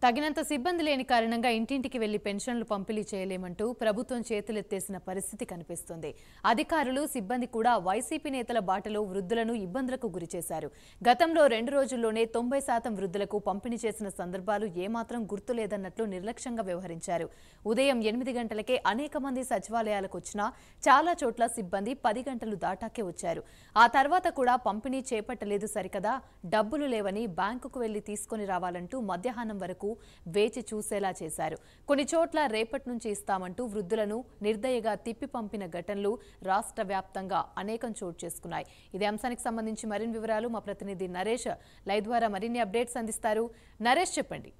తగినంత సిబ్బంది లేని కారణంగా ఇంటింటికి వెళ్లి పెన్షన్లు పంపిణీ చేయలేమంటూ ప్రభుత్వం చేతులెత్తేసిన పరిస్థితి కనిపిస్తుంది. అధికారులు, సిబ్బంది కూడా వైసీపీ నేతల బాటలో వృద్ధులను ఇబ్బందులకు గురిచేశారు. గతంలో 2 రోజుల్లోనే 90% వృద్ధులకు పంపిణీ చేసిన సందర్భాలు ఏమాత్రం గుర్తులేదన్నట్లు నిర్లక్ష్యంగా వ్యవహరించారు. ఉదయం 8 గంటలకే అనేక మంది సచివాలయాలకు వచ్చినా చాలా చోట్ల సిబ్బంది 10 గంటలు దాటాకే వచ్చారు. ఆ తర్వాత కూడా పంపిణీ చేపట్టలేదు సరికదా, డబ్బులు లేవని బ్యాంకుకు వెళ్లి తీసుకుని రావాలంటూ మధ్యాహ్నం వరకు వేచి చూసేలా చేశారు. కొన్ని చోట్ల రేపటి నుంచి ఇస్తామంటూ వృద్ధులను నిర్దయగా తిప్పి పంపిన ఘటనలు రాష్ట్ర వ్యాప్తంగా అనేకం చోటు చేసుకున్నాయి. ఇదే అంశానికి సంబంధించి మరిన్ని వివరాలు మా ప్రతినిధి నరేష్ లైవ్ ద్వారా మరిన్ని అప్డేట్స్ అందిస్తారు. నరేష్, చెప్పండి.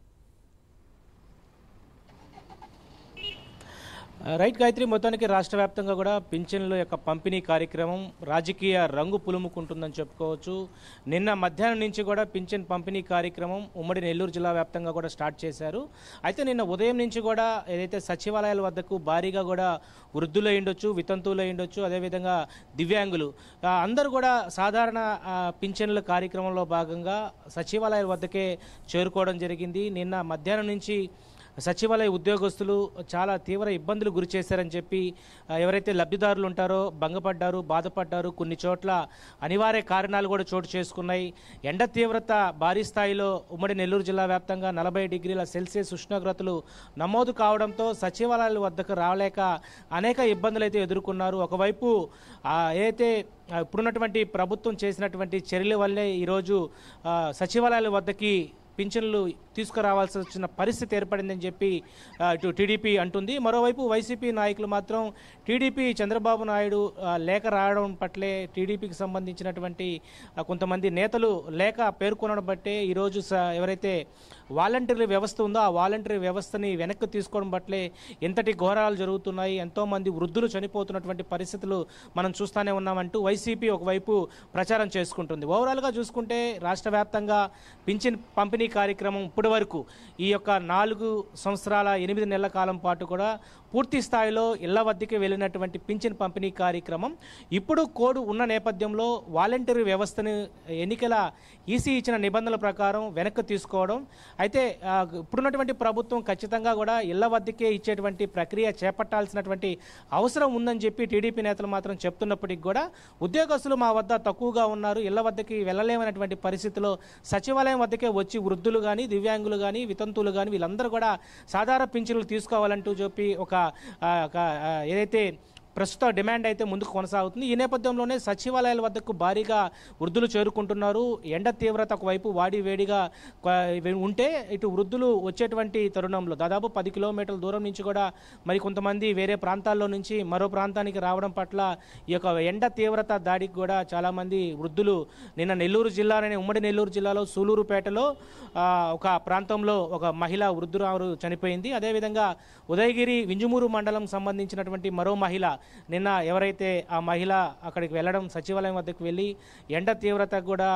రైట్ గాయత్రి, మొత్తానికి రాష్ట్ర వ్యాప్తంగా కూడా పింఛన్ల యొక్క పంపిణీ కార్యక్రమం రాజకీయ రంగు పులుముకుంటుందని చెప్పుకోవచ్చు. నిన్న మధ్యాహ్నం నుంచి కూడా పింఛన్ పంపిణీ కార్యక్రమం ఉమ్మడి నెల్లూరు జిల్లా వ్యాప్తంగా కూడా స్టార్ట్ చేశారు. అయితే నిన్న ఉదయం నుంచి కూడా ఏదైతే సచివాలయాల వద్దకు భారీగా కూడా వృద్ధులు అయ్యుండొచ్చు, వితంతువులు అయ్యుండొచ్చు, అదేవిధంగా దివ్యాంగులు అందరూ కూడా సాధారణ పింఛన్ల కార్యక్రమంలో భాగంగా సచివాలయాల వద్దకే చేరుకోవడం జరిగింది. నిన్న మధ్యాహ్నం నుంచి సచివాలయ ఉద్యోగస్తులు చాలా తీవ్ర ఇబ్బందులు గురి చేశారని చెప్పి ఎవరైతే లబ్ధిదారులు ఉంటారో భంగపడ్డారు, బాధపడ్డారు. కొన్ని చోట్ల అనివార్య కారణాలు కూడా చోటు చేసుకున్నాయి. ఎండ తీవ్రత భారీ స్థాయిలో ఉమ్మడి నెల్లూరు జిల్లా వ్యాప్తంగా 40 డిగ్రీల సెల్సియస్ ఉష్ణోగ్రతలు నమోదు కావడంతో సచివాలయాల వద్దకు రాలేక అనేక ఇబ్బందులు అయితే ఎదుర్కొన్నారు. ఒకవైపు ఏదైతే ఇప్పుడున్నటువంటి ప్రభుత్వం చేసినటువంటి చర్యల వల్లే ఈరోజు సచివాలయాల వద్దకి పింఛన్లు తీసుకురావాల్సి వచ్చిన పరిస్థితి ఏర్పడిందని చెప్పి ఇటు టీడీపీ అంటుంది. మరోవైపు వైసీపీ నాయకులు మాత్రం టీడీపీ చంద్రబాబు నాయుడు లేఖ రాయడం పట్లే, టీడీపీకి సంబంధించినటువంటి కొంతమంది నేతలు లేఖ పేర్కొనడం బట్టే ఈరోజు ఎవరైతే వాలంటరీ వ్యవస్థ ఉందో ఆ వాలంటరీ వ్యవస్థని వెనక్కి తీసుకోవడం పట్లే ఎంతటి ఘోరాలు జరుగుతున్నాయి, ఎంతోమంది వృద్ధులు చనిపోతున్నటువంటి పరిస్థితులు మనం చూస్తూనే ఉన్నామంటూ వైసీపీ ఒకవైపు ప్రచారం చేసుకుంటుంది. ఓవరాల్గా చూసుకుంటే రాష్ట్ర వ్యాప్తంగా పింఛన్ పంపిణీ కార్యక్రమం ఇప్పటి వరకు ఈ యొక్క 4 సంవత్సరాల 8 నెలల కాలం పాటు కూడా పూర్తి స్థాయిలో ఇళ్ల వద్దకే వెళ్ళినటువంటి పింఛన్ పంపిణీ కార్యక్రమం ఇప్పుడు కోడ్ ఉన్న నేపథ్యంలో వాలంటరీ వ్యవస్థను ఎన్నికల ఈసీ ఇచ్చిన నిబంధనల ప్రకారం వెనక్కి తీసుకోవడం. అయితే ఇప్పుడున్నటువంటి ప్రభుత్వం ఖచ్చితంగా కూడా ఇళ్ల వద్దకే ఇచ్చేటువంటి ప్రక్రియ చేపట్టాల్సినటువంటి అవసరం ఉందని చెప్పి టీడీపీ నేతలు మాత్రం చెప్తున్నప్పటికీ కూడా ఉద్యోగస్తులు మా వద్ద తక్కువగా ఉన్నారు, ఇళ్ల వద్దకి వెళ్ళలేమనేటువంటి పరిస్థితిలో సచివాలయం వద్దకే వచ్చి వృద్ధులు కానీ, దివ్యాంగులు కానీ, వితంతువులు కానీ వీళ్ళందరూ కూడా సాధారణ పింఛన్లు తీసుకోవాలంటూ చెప్పి ఒక ఏదైతే ప్రస్తుత డిమాండ్ అయితే ముందుకు కొనసాగుతుంది. ఈ నేపథ్యంలోనే సచివాలయాల వద్దకు భారీగా వృద్ధులు చేరుకుంటున్నారు. ఎండ తీవ్రత ఒకవైపు వాడి వేడిగా ఉంటే ఇటు వృద్ధులు వచ్చేటువంటి తరుణంలో దాదాపు 10 కిలోమీటర్ల దూరం నుంచి కూడా మరి కొంతమంది వేరే ప్రాంతాల్లో నుంచి మరో ప్రాంతానికి రావడం పట్ల ఈ యొక్క ఎండ తీవ్రత దాడికి కూడా చాలామంది వృద్ధులు నిన్న నెల్లూరు జిల్లాలోనే ఉమ్మడి నెల్లూరు జిల్లాలో సూలూరుపేటలో ఒక ప్రాంతంలో ఒక మహిళ వృద్ధురాలు చనిపోయింది. అదేవిధంగా ఉదయగిరి వింజమూరు మండలం సంబంధించినటువంటి మరో మహిళ నిన్న ఎవరైతే ఆ మహిళ అక్కడికి వెళ్ళడం సచివాలయం వద్దకు వెళ్ళి ఎండ తీవ్రతకు కూడా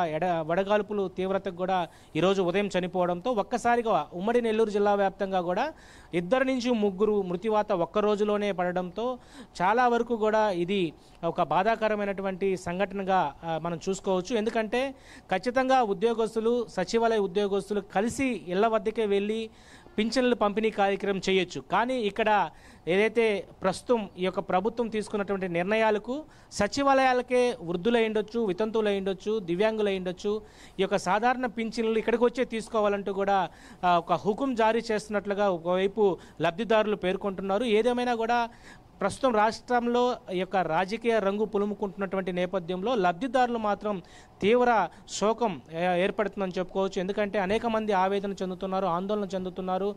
వడగాల్పులు తీవ్రతకు కూడా ఈరోజు ఉదయం చనిపోవడంతో ఒక్కసారిగా ఉమ్మడి నెల్లూరు జిల్లా వ్యాప్తంగా కూడా 2 నుంచి 3 మృత్యువాత ఒక్క రోజులోనే పడడంతో చాలా వరకు కూడా ఇది ఒక బాధాకరమైనటువంటి సంఘటనగా మనం చూసుకోవచ్చు. ఎందుకంటే ఖచ్చితంగా ఉద్యోగస్తులు, సచివాలయ ఉద్యోగస్తులు కలిసి ఇళ్ల వద్దకే వెళ్ళి పింఛన్లు పంపిణీ కార్యక్రమం చేయొచ్చు. కానీ ఇక్కడ ఏదైతే ప్రస్తుతం ఈ యొక్క ప్రభుత్వం తీసుకున్నటువంటి నిర్ణయాలకు సచివాలయాలకే వృద్ధులు అయ్యుండొచ్చు, వితంతువులు అయ్యుండొచ్చు, దివ్యాంగులు అయ్యుండొచ్చు ఈ యొక్క సాధారణ పింఛన్లు ఇక్కడికి వచ్చే తీసుకోవాలంటూ కూడా ఒక హుకుం జారీ చేస్తున్నట్లుగా ఒకవైపు లబ్ధిదారులు పేర్కొంటున్నారు. ఏదేమైనా కూడా ప్రస్తుతం రాష్ట్రంలో ఈ యొక్క రాజకీయ రంగు పులుముకుంటున్నటువంటి నేపథ్యంలో లబ్ధిదారులు మాత్రం తీవ్ర శోకం ఏర్పడుతుందని చెప్పుకోవచ్చు. ఎందుకంటే అనేక మంది ఆవేదన చెందుతున్నారు, ఆందోళన చెందుతున్నారు.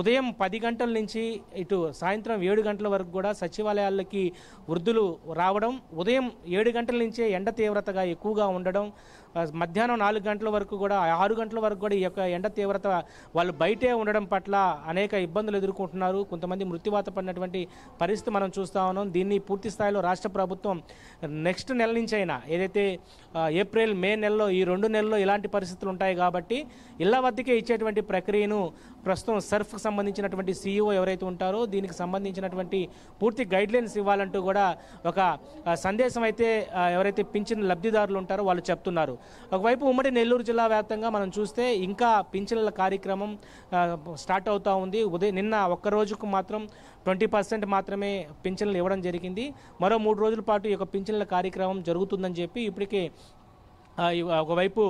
ఉదయం 10 గంటల నుంచి ఇటు సాయంత్రం 7 గంటల వరకు కూడా సచివాలయాలకి వృద్ధులు రావడం, ఉదయం 7 గంటల నుంచే ఎండ తీవ్రతగా ఎక్కువగా ఉండడం, మధ్యాహ్నం 4 గంటల వరకు కూడా 6 గంటల వరకు కూడా ఈ యొక్క ఎండ తీవ్రత వాళ్ళు బయటే ఉండడం పట్ల అనేక ఇబ్బందులు ఎదుర్కొంటున్నారు. కొంతమంది మృత్యువాత పడినటువంటి పరిస్థితి మనం చూస్తూ ఉన్నాం. దీన్ని పూర్తి స్థాయిలో రాష్ట్ర ప్రభుత్వం నెక్స్ట్ నెల నుంచి అయినా ఏదైతే ఏప్రిల్ మే నెలలో ఈ 2 నెలల్లో ఇలాంటి పరిస్థితులు ఉంటాయి కాబట్టి ఇళ్ల వద్దకే ఇచ్చేటువంటి ప్రక్రియను ప్రస్తుతం సర్ఫ్కి సంబంధించినటువంటి సీఈఓ ఎవరైతే ఉంటారో దీనికి సంబంధించినటువంటి పూర్తి గైడ్లైన్స్ ఇవ్వాలంటూ కూడా ఒక సందేశం అయితే ఎవరైతే పింఛన్ లబ్ధిదారులు ఉంటారో వాళ్ళు చెప్తున్నారు. ఒకవైపు ఉమ్మడి నెల్లూరు జిల్లా వ్యాప్తంగా మనం చూస్తే ఇంకా పింఛన్ల కార్యక్రమం స్టార్ట్ అవుతూ ఉంది. నిన్న ఒక్క రోజుకు మాత్రం 20% మాత్రమే పింఛన్లు ఇవ్వడం జరిగింది. మరో 3 రోజుల పాటు ఈ యొక్క పింఛన్ల కార్యక్రమం జరుగుతుందని చెప్పి ఇప్పటికే ఒకవైపు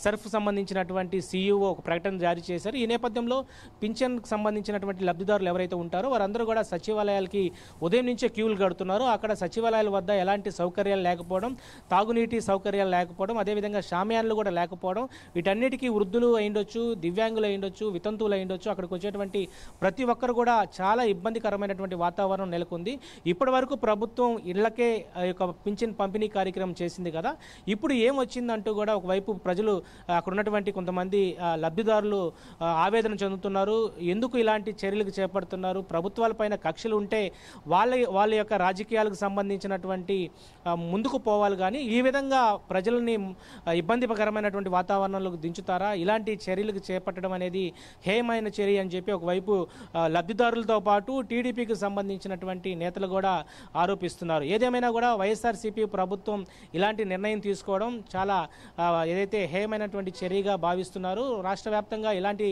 సర్ఫ్ సంబంధించినటువంటి సీఈఓ ఒక ప్రకటన జారీ చేశారు. ఈ నేపథ్యంలో పింఛన్కి సంబంధించినటువంటి లబ్ధిదారులు ఎవరైతే ఉంటారో వారందరూ కూడా సచివాలయాలకి ఉదయం నుంచే క్యూలు కడుతున్నారు. అక్కడ సచివాలయాల వద్ద ఎలాంటి సౌకర్యాలు లేకపోవడం, తాగునీటి సౌకర్యాలు లేకపోవడం, అదేవిధంగా షామియాన్లు కూడా లేకపోవడం, వీటన్నిటికీ వృద్ధులు అయిండొచ్చు, దివ్యాంగులు అయిండొచ్చు, వితంతువులు అయిండొచ్చు, అక్కడికి వచ్చేటువంటి ప్రతి ఒక్కరు కూడా చాలా ఇబ్బందికరమైనటువంటి వాతావరణం నెలకొంది. ఇప్పటి వరకు ప్రభుత్వం ఇళ్లకే యొక్క పింఛన్ పంపిణీ కార్యక్రమం చేసింది కదా, ఇప్పుడు ఏం వచ్చిందంటూ కూడా ఒకవైపు ప్రజలు అక్కడ ఉన్నటువంటి కొంతమంది లబ్ధిదారులు ఆవేదన చెందుతున్నారు. ఎందుకు ఇలాంటి చర్యలకు చేపడుతున్నారు? ప్రభుత్వాలపైన కక్షలు ఉంటే వాళ్ళ యొక్క రాజకీయాలకు సంబంధించినటువంటి ముందుకు పోవాలి, కానీ ఈ విధంగా ప్రజలని ఇబ్బందికరమైనటువంటి వాతావరణంలోకి దించుతారా? ఇలాంటి చర్యలకు చేపట్టడం అనేది హేయమైన చర్య అని చెప్పి ఒకవైపు లబ్ధిదారులతో పాటు టీడీపీకి సంబంధించినటువంటి నేతలు కూడా ఆరోపిస్తున్నారు. ఏదేమైనా కూడా వైఎస్ఆర్సీపీ ప్రభుత్వం ఇలాంటి నిర్ణయం తీసుకోవడం చాలా ఏదైతే హేయమైనటువంటి చర్యగా భావిస్తున్నారు. రాష్ట్ర వ్యాప్తంగా ఇలాంటి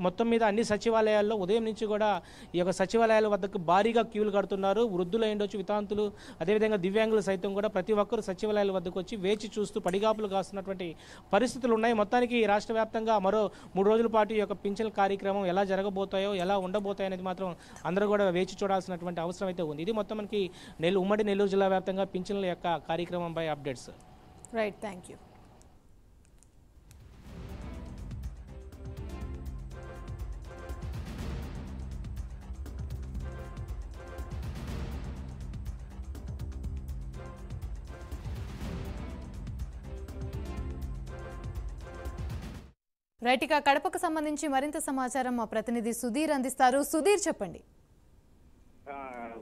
మొత్తం మీద అన్ని సచివాలయాల్లో ఉదయం నుంచి కూడా ఈ యొక్క సచివాలయాల వద్దకు భారీగా క్యూలు కడుతున్నారు. వృద్ధులు అయ్యుండొచ్చు, వితాంతులు, అదేవిధంగా దివ్యాంగులు సైతం కూడా ప్రతి ఒక్కరు సచివాలయాల వద్దకు వచ్చి వేచి చూస్తూ పడిగాపులు కాస్తున్నటువంటి పరిస్థితులు ఉన్నాయి. మొత్తానికి రాష్ట్ర వ్యాప్తంగా మరో 3 రోజుల పాటు ఈ యొక్క పింఛన్ కార్యక్రమం ఎలా జరగబోతాయో, ఎలా ఉండబోతాయో అనేది మాత్రం అందరూ కూడా వేచి చూడాల్సినటువంటి అవసరం అయితే ఉంది. ఇది మొత్తం మనకి ఉమ్మడి నెల్లూరు జిల్లా వ్యాప్తంగా పింఛన్ల యొక్క కార్యక్రమంపై updates. Right, thank you. Right, ఇక కడపకు సంబంధించి మరింత సమాచారం మా ప్రతినిధి సుధీర్ అందిస్తారు. సుధీర్, చెప్పండి.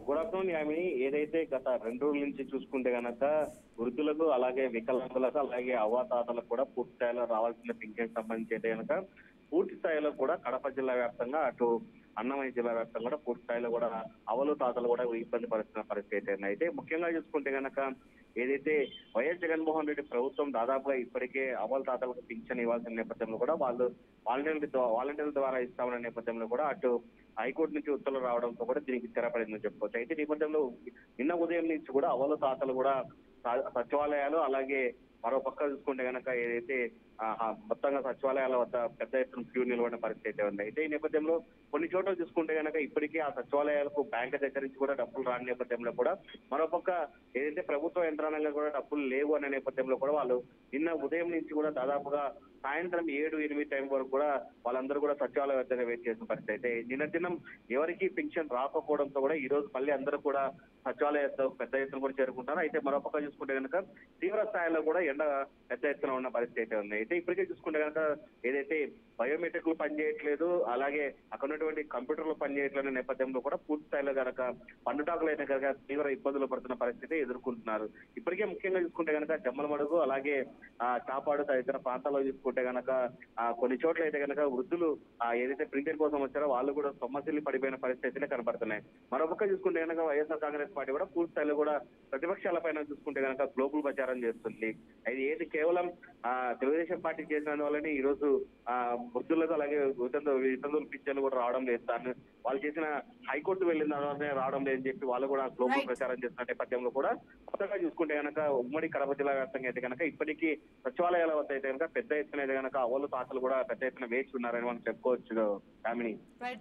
Good afternoon Yamini. ఏదైతే గత 2 రోజుల నుంచి చూసుకుంటే గనక వృద్ధులకు, అలాగే వికలాంగులకు, అలాగే అవ్వాతాతలకు కూడా పూర్తి స్థాయిలో రావాల్సిన పింఛన్ సంబంధించి అయితే గనక పూర్తి స్థాయిలో కూడా కడప జిల్లా వ్యాప్తంగా, అటు అన్నమయ్య జిల్లా వ్యాప్తంగా కూడా పూర్తి స్థాయిలో కూడా అవలు తాతలు కూడా ఇబ్బంది పడుతున్న పరిస్థితి అయితే ముఖ్యంగా చూసుకుంటే గనక ఏదైతే వైఎస్ జగన్మోహన్ రెడ్డి ప్రభుత్వం దాదాపుగా ఇప్పటికే అవల్ తాతలకు పింఛన్ ఇవ్వాల్సిన నేపథ్యంలో కూడా వాళ్ళు వాలంటీర్ల ద్వారా ఇస్తామన్న నేపథ్యంలో కూడా అటు హైకోర్టు నుంచి ఉత్తర్వులు రావడంతో కూడా దీనికి తెరపడిందని చెప్పుకోవచ్చు. అయితే నేపథ్యంలో నిన్న ఉదయం నుంచి కూడా అవలు తాతలు కూడా సచివాలయాలు, అలాగే మరో పక్క చూసుకుంటే గనక ఏదైతే మొత్తంగా సచివాలయాల వద్ద పెద్ద ఎత్తున క్యూ నిలబడిన పరిస్థితి ఉంది. అయితే ఈ నేపథ్యంలో కొన్ని చోట్ల చూసుకుంటే గనక ఇప్పటికీ ఆ సచివాలయాలకు బ్యాంకు దగ్గర నుంచి కూడా డబ్బులు రాని నేపథ్యంలో కూడా మరోపక్క ఏదైతే ప్రభుత్వ యంత్రాంగంగా కూడా డబ్బులు లేవు అనే నేపథ్యంలో కూడా వాళ్ళు నిన్న ఉదయం నుంచి కూడా దాదాపుగా సాయంత్రం 7-8 టైం వరకు కూడా వాళ్ళందరూ కూడా సచివాలయ వద్దగా వెయిట్ చేసిన పరిస్థితి. అయితే నిన్న దినం ఎవరికి పింఛన్ రాకపోవడంతో కూడా ఈ రోజు మళ్ళీ అందరూ కూడా సచివాలయ పెద్ద ఎత్తున కూడా చేరుకుంటారు. అయితే మరోపక్క చూసుకుంటే కనుక తీవ్ర స్థాయిలో కూడా ఎండ పెద్ద ఎత్తున ఉన్న పరిస్థితి అయితే ఉంది. అయితే ఇప్పటికే చూసుకుంటే కనుక ఏదైతే బయోమెట్రిక్లు పనిచేయట్లేదు, అలాగే అక్కడ ఉన్నటువంటి కంప్యూటర్లు పనిచేయట్లేని నేపథ్యంలో కూడా పూర్తి స్థాయిలో కనుక పండుటాకులు అయితే కనుక తీవ్ర ఇబ్బందులు పడుతున్న పరిస్థితి ఎదుర్కొంటున్నారు. ఇప్పటికే ముఖ్యంగా చూసుకుంటే కనుక జమ్మలమడుగు, అలాగే చాపాడు తదితర ప్రాంతాల్లో చూసుకుంటే కనుక కొన్ని చోట్ల అయితే కనుక వృద్ధులు ఏదైతే ప్రింటర్ కోసం వచ్చారో వాళ్ళు కూడా సొమ్మసిల్లి పడిపోయిన పరిస్థితులే కనబడుతున్నాయి. మరొక చూసుకుంటే కనుక వైఎస్ఆర్ కాంగ్రెస్ పార్టీ కూడా పూర్తి స్థాయిలో కూడా ప్రతిపక్షాల పైన చూసుకుంటే కనుక గ్లోబల్ ప్రచారం చేస్తుంది. అది ఏది కేవలం తెలుగుదేశం పార్టీ చేసినందువల్లనే ఈ రోజు వృద్ధులకు, అలాగే వితంతువుల పింఛన్లు కూడా రావడం లేదు, దాన్ని వాళ్ళు చేసిన హైకోర్టు వెళ్ళిన తర్వాత రావడం లేదని చెప్పి వాళ్ళు కూడా గ్లోబల్ ప్రచారం చేస్తున్న నేపథ్యంలో కూడా కొత్తగా చూసుకుంటే కనుక ఉమ్మడి కడప జిల్లా వ్యాప్తంగా అయితే కనుక ఇప్పటికీ సచివాలయాల వద్ద అయితే కనుక పెద్ద ఎత్తున అయితే కనుక అవలు తాతలు కూడా పెద్ద ఎత్తున వేచి ఉన్నారని మనం చెప్పుకోవచ్చు. కామిని.